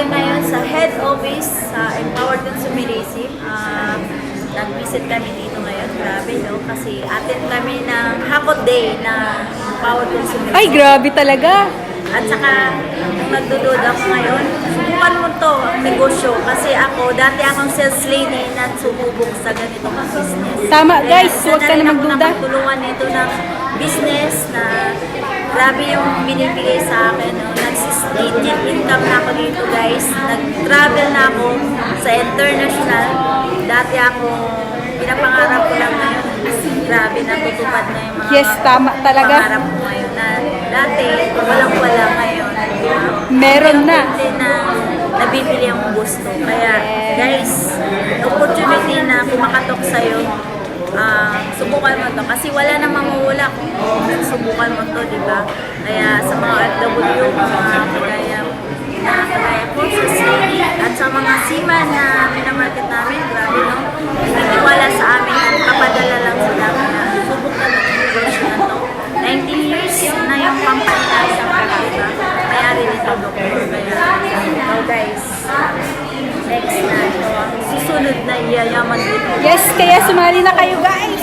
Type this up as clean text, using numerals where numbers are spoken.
tayo ngayon sa head office sa Empowered Consumerism. Nag-visit kami dito ngayon. Grabe, no? Kasi attend kami ng Hakot Day na Empowered Consumerism. Ay, grabe talaga. At saka, kung nagdudod ako ngayon, subukan mo to ang negosyo. Kasi ako, dati akong sales lady na sumubok sa ganitong business. Tama, guys. Huwag ka na rin ako magduda. nakatulungan nito ng business na grabe yung binibigay sa akin. No? Nag-state income na ako dito, guys. Nag-travel na ako sa international. Dati ako, pinapangarap ko lang ngayon. Grabe, natutupad na yung mga Yes, tama talaga. pangarap ko ngayon. Na dati, walang-wala ngayon. Meron na. Na nabibili ang gusto. Kaya, guys, opportunity na kumakatok sa'yo, subukan mo to. Kasi wala namang mawala kung subukan mo to, di ba? Kaya sa mga FW, mga kagaya ko, sa city, at sa mga seaman na minamarket namin, grabe, no? Nagtiwala sa amin at papadala lang sila. Kaya subok na ng negosyo na to. 19 years na yung company na sa Pagkita. Kaya rin ito, doktor. Kaya, so guys, next na ito ang susunod na iyayaman dito. Yes, kaya sumali na kayo, guys.